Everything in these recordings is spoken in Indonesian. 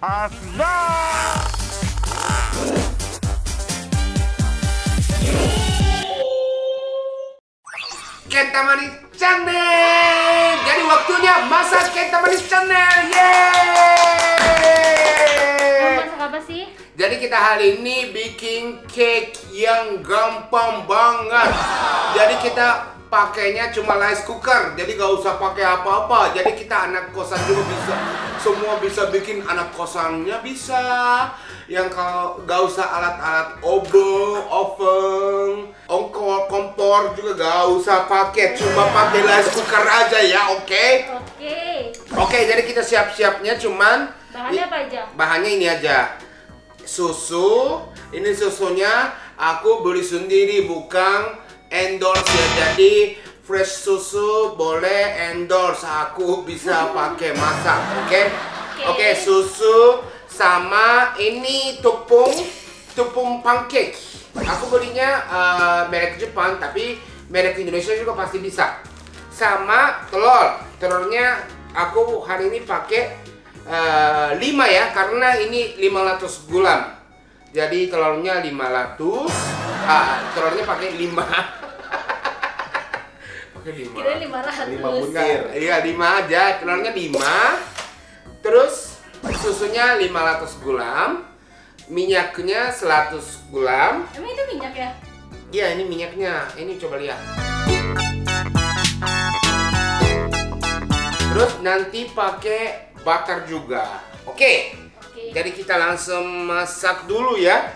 Kenta Manis Channel. Jadi waktunya masak Kenta Manis Channel. Yeay! Masak apa sih? Jadi kita hari ini bikin cake yang gampang banget. Jadi kita pakainya cuma rice cooker. Jadi gak usah pakai apa-apa. Jadi kita anak kosan juga bisa. Semua bisa bikin, anak kosannya bisa. Yang kalau gak usah alat-alat oven, kompor juga gak usah pakai. Cuma pakai rice cooker aja ya, oke? Oke, jadi kita siap-siapnya cuman bahannya apa aja? Bahannya ini aja. Susu. Ini susunya aku beli sendiri, bukan endorse ya. Jadi fresh susu boleh, endorse aku bisa pakai masak, oke? Oke, susu sama ini tepung pancake. Aku belinya merek Jepang, tapi merek Indonesia juga pasti bisa. Sama telurnya aku hari ini pakai 5 ya, karena ini 500 gram. Jadi telurnya 500, telurnya pakai 5. Pakai 5. Kira 500. 5 butir. Iya, 5 aja, telurnya 5. Terus susunya 500 gram, minyaknya 100 gram. Emang itu minyak ya? Iya, ini minyaknya. Ini coba lihat. Terus nanti pakai bakar juga. Oke. Jadi kita langsung masak dulu ya.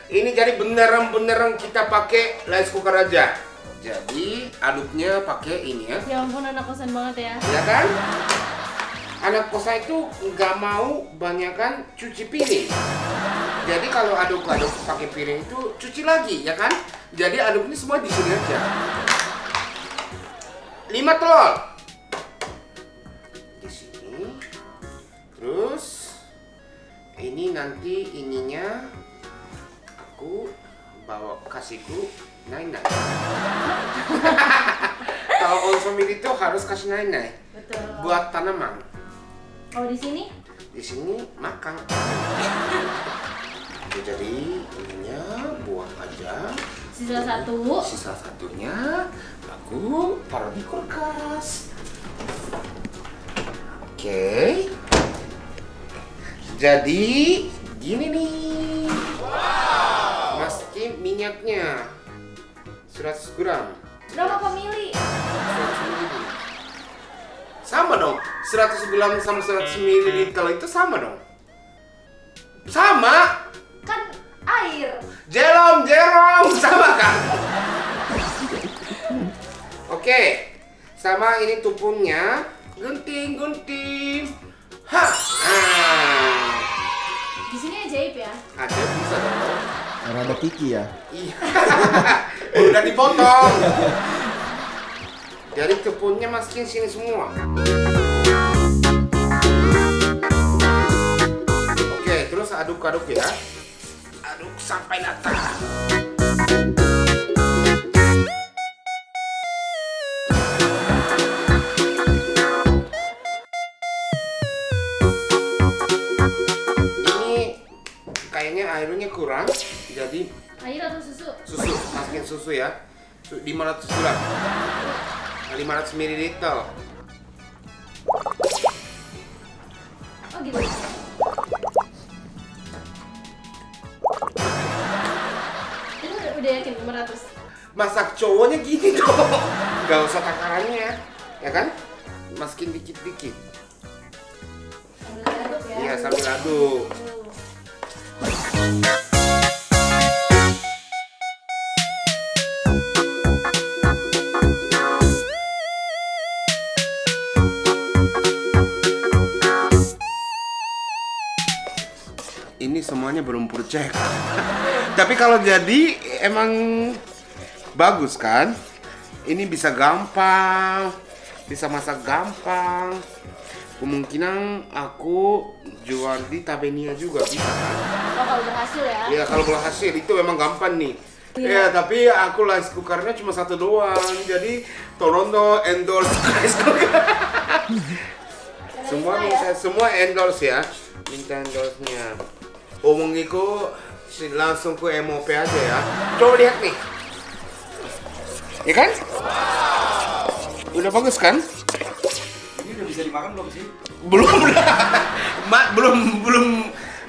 Ini jadi beneran kita pakai rice cooker aja. Jadi aduknya pakai ini ya. Ya ampun, anak kosan banget ya. Ya kan? Anak kosan itu nggak mau banyakan cuci piring. Jadi kalau aduk-aduk pakai piring itu cuci lagi, ya kan? Jadi aduknya semua di sini aja. 5 telur di sini. Terus ini nanti ininya aku bawa kasihku naik-naik. Kalau onsomir itu harus kasih naik-naik. Betul. Buat tanaman. Oh, di sini? Di sini makan. Jadi ininya buang aja. Sisa satu. Sisa satunya aku taruh di kulkas. Oke. Jadi gini nih. Masukin minyaknya 100 gram. Berapa mili? 100 ml. Sama dong, 100 gram sama 100 ml itu sama dong. Sama. Kan air. Jerome, sama kan? Oke, sama ini tepungnya, gunting. Ha. Nah. Di sini ajaib ya? Ada bisa dong. Rada picky ya. Iya. Udah dipotong. Jadi tepungnya masukin sini semua. Oke, terus aduk-aduk ya. Aduk sampai rata. Ini kayaknya airnya kurang, jadi Air atau susu? susu, masukin susu ya. 500 gram. 500 ml. Oh gitu. Itu udah yakin 500? Masak cowoknya gini dong. Gak usah takarannya, ya kan? Masukin dikit-dikit. Sambil aduk ya? Iya, sambil aduk. Ini semuanya belum percaya. Tapi kalau jadi emang bagus kan? Ini bisa gampang, bisa masak gampang. Kemungkinan aku jual di Tabenia juga bisa kan? Oh, kalau berhasil ya? Iya, kalau berhasil itu memang gampang nih. Iya. Ya, tapi aku rice cookernya cuma satu doang. Jadi tolong dong endorse rice cooker. Semua bisa bisa, ya? semua endorse ya. minta endorse-nya. Omongiku langsung ke MOP aja ya. Coba lihat nih. Ya kan? Udah bagus kan? Ini udah bisa dimakan belum sih?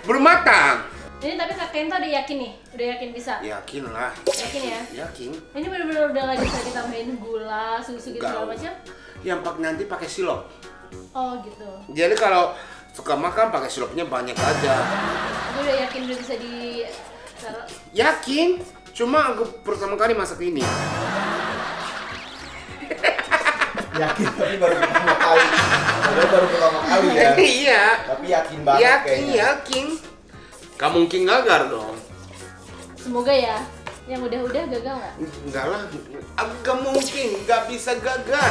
Belum matang. Ini tapi Kak Kenta udah yakin nih? Udah yakin bisa? Yakin lah. Yakin ya? Yakin. Ini bener-bener udah gak bisa ditambahin gula, susu gitu segala macam? Yang nanti pakai sirup. Oh gitu. Jadi kalau suka makan pakai sirupnya banyak aja. Aku udah yakin udah bisa di taruh. Yakin? Cuma aku pertama kali masak ini. Yakin tapi baru pertama kali. Baru pertama kali ya. Iya. Tapi yakin banget kayaknya. Yakin. Gak mungkin gagal dong. Semoga ya. Yang udah gagal nggak? Enggak lah, gak mungkin, gak bisa gagal.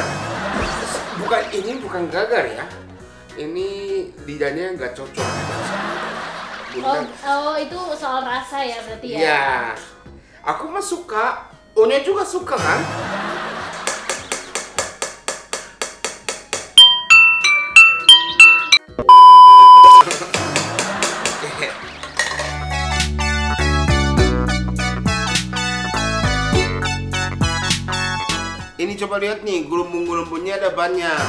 Bukan gagal ya. Ini lidahnya nggak cocok. Oh, itu soal rasa ya berarti ya? Iya. Aku mah suka. Onya juga suka kan? Ini coba lihat nih, gelumbung-gelumbungnya ada banyak.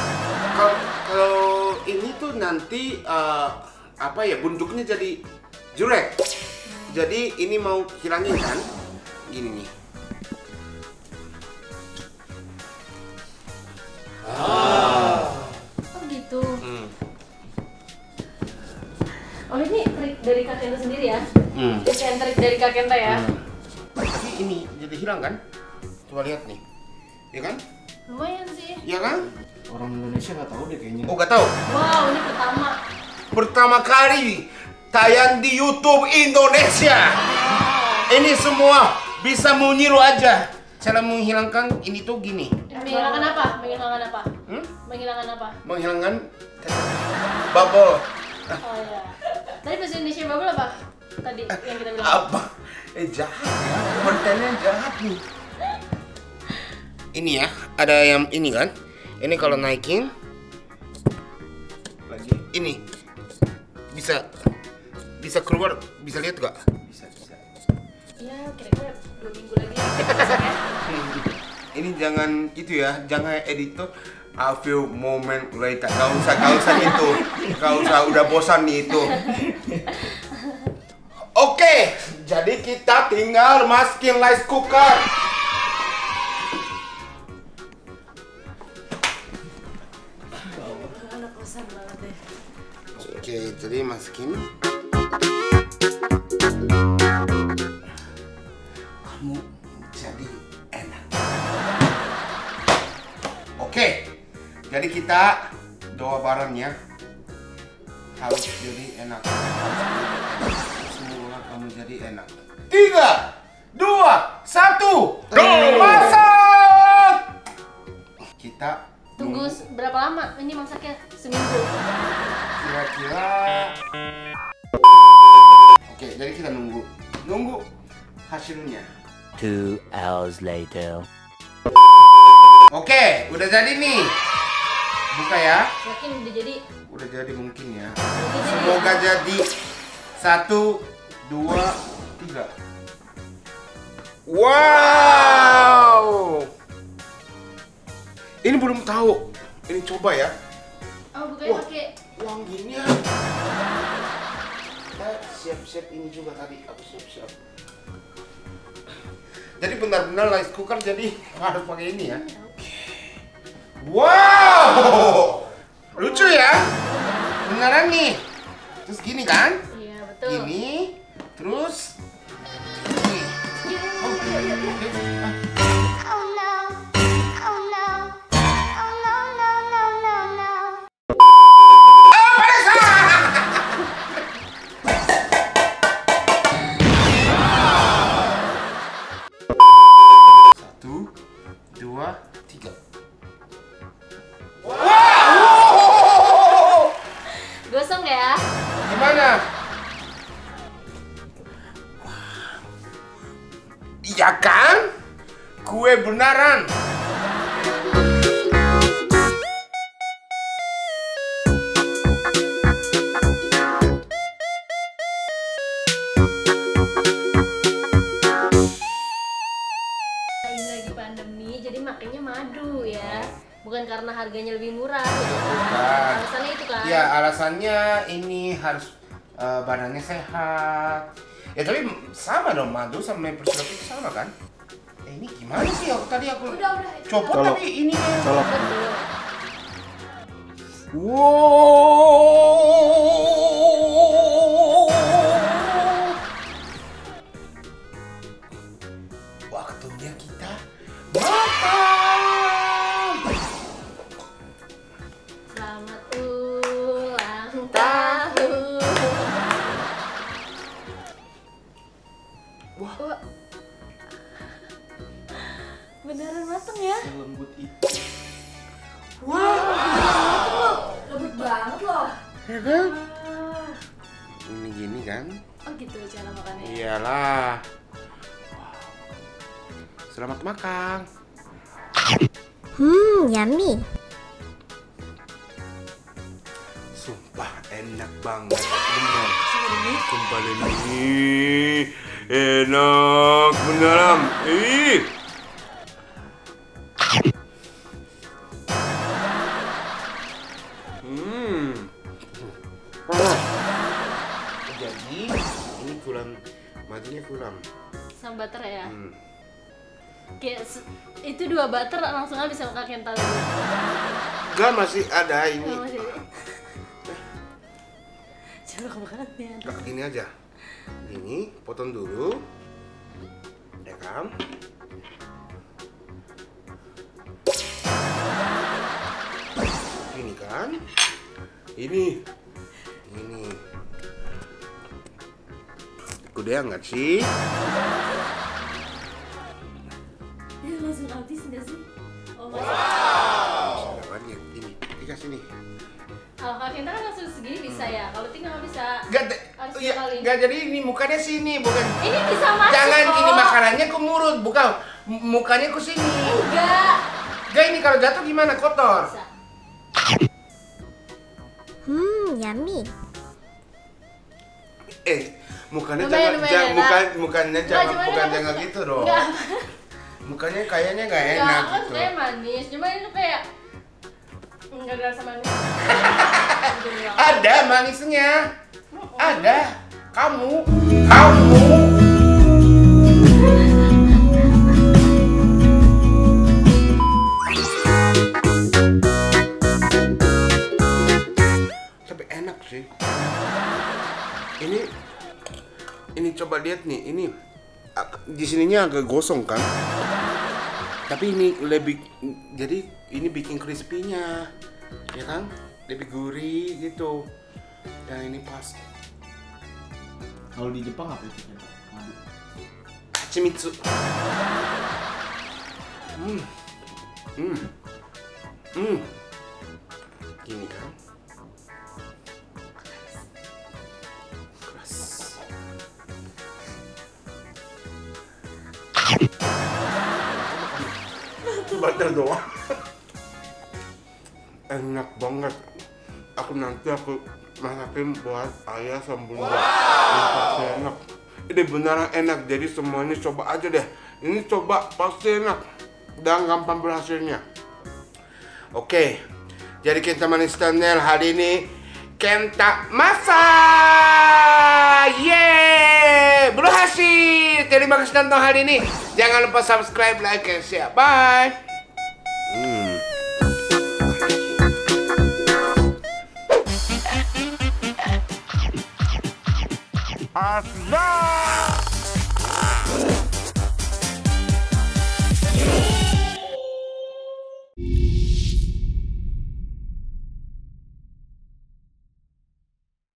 Kalau ini tuh nanti apa ya, bentuknya jadi jelek. Jadi ini mau hilangin kan? Gini nih. Oh gitu. Oh ini trik dari Kak Kenta sendiri ya? Tips and trik dari Kak Kenta ya? Tapi ini jadi hilang kan? Coba lihat nih. Ya kan? Lumayan sih. Ya kan? Orang Indonesia nggak tahu deh kayaknya. Oh, gak tahu. Wow, ini pertama. Pertama kali tayang di YouTube Indonesia. Ini semua bisa meniru aja. Cara menghilangkan ini tuh gini. Menghilangkan apa? Menghilangkan apa? Menghilangkan apa? Menghilangkan bubble. Oh iya. Tadi bahasa Indonesia bubble apa? Tadi yang kita bilang. Apa? Jahat ya. Pertanyaan jahat nih. Ini ya, ada yang ini kan? Ini kalau naikin Lagi. ini bisa keluar, bisa lihat gak? Bisa. Ya, kira-kira 2 minggu lagi kita masak ya. Ini jangan gitu ya, jangan editor. A few moment later, gak usah itu, gak usah, udah bosan nih itu. Oke, jadi kita tinggal masukin rice cooker. Anak kosan banget deh. Oke, jadi masukin. Kamu jadi enak. Oke, jadi kita doa barengnya harus jadi enak. Semua kamu jadi enak. 3, 2, 1, masak! Kita Tunggu berapa lama ini masaknya? Seminggu. kira-kira. Oke, jadi kita nunggu hasilnya. 2 hours later. Oke, udah jadi nih. Buka ya. Yakin udah jadi? Udah jadi mungkin ya. Udah jadi. Semoga jadi. 1, 2, 3. Wow. Ini belum tahu. Ini coba ya. Oh, bukanya Wah. pakai Wanginya. Kita siap-siap ini juga tadi. Aku siap-siap. Jadi benar-benar rice cooker jadi harus pakai ini ya. Wow. Lucu ya. Beneran nih. Terus gini kan? Iya, betul. Gini. Terus gini. Oh, oke. Oh no, oh no, oh no, no, no, no, no. Satu, dua, tiga. Wow! Gosong ya? Gimana? Iya kan? Kue beneran. Ini lagi pandemi, jadi makanya madu ya. Bukan karena harganya lebih murah ya. Alasannya itu kan? Ya, alasannya ini harus badannya sehat. Ya tapi sama dong, madu sama maple syrup itu sama kan? Ini gimana sih? Tadi aku Udah. copot Colok. tapi ini Colok. Waktunya kita makan. Selamat ulang tahun. Wah. Beneran mateng ya? Lembut itu. Lembut banget loh. Ya kan? Ini gini kan? Oh gitu cara makannya. Iyalah. Selamat makan. Yummy. Sumpah enak banget. Bener. Sumpah ini enak beneran. Ih. Jadi ini kulam, madunya kulam. Sama butter ya? Kayak itu 2 butter langsung habis sama Kak Kenta tadi. Enggak, masih ada ini. Oh, masih. Jorok banget ya. Nah, gini aja. Ini potong dulu. Ya kan? Ini kan? Ini. Udah nggak sih? Ya langsung habis nggak sih? Oh masih. Ada banyak. Ini dikasih nih. Kalau Kak Kenta kan langsung segini bisa ya. Kalau tinggal nggak bisa. Harus Ya, sekali. nggak, jadi ini mukanya sini, bukan. Ini bisa masuk. Jangan kok. ini makanannya ke mulut, bukan mukanya ke sini. Enggak. Gak, ini kalau jatuh gimana? Kotor. Bisa. Yummy. Mukanya Lumayan, mukanya Nggak, jangan, cuma bukan ini jangan apa- gitu dong. Enggak. Mukanya kayaknya nggak Enggak, enak kan gitu. kayak manis. Cuma ini tuh kayak enggak ada rasa manis. Ada manisnya. Ada. Kamu. Tapi enak sih. Ini coba lihat nih. Ini di sininya agak gosong kan? Tapi ini lebih, jadi ini bikin crispy-nya, ya kan? Lebih gurih gitu. Dan ini pas. Kalau di Jepang apa itu? Madu. Hachimitsu. Gini kan? Keras. Butter doang. Enak banget. Aku masakin buat ayah sama bunda. Pasti enak. Ini beneran enak. Jadi semuanya coba aja deh. Ini coba pasti enak dan gampang berhasilnya. Oke. Jadi Kenta Manis Channel hari ini Kenta masak. Yeay, berhasil. Terima kasih nonton hari ini. Jangan lupa subscribe, like, and share. Bye. Asla.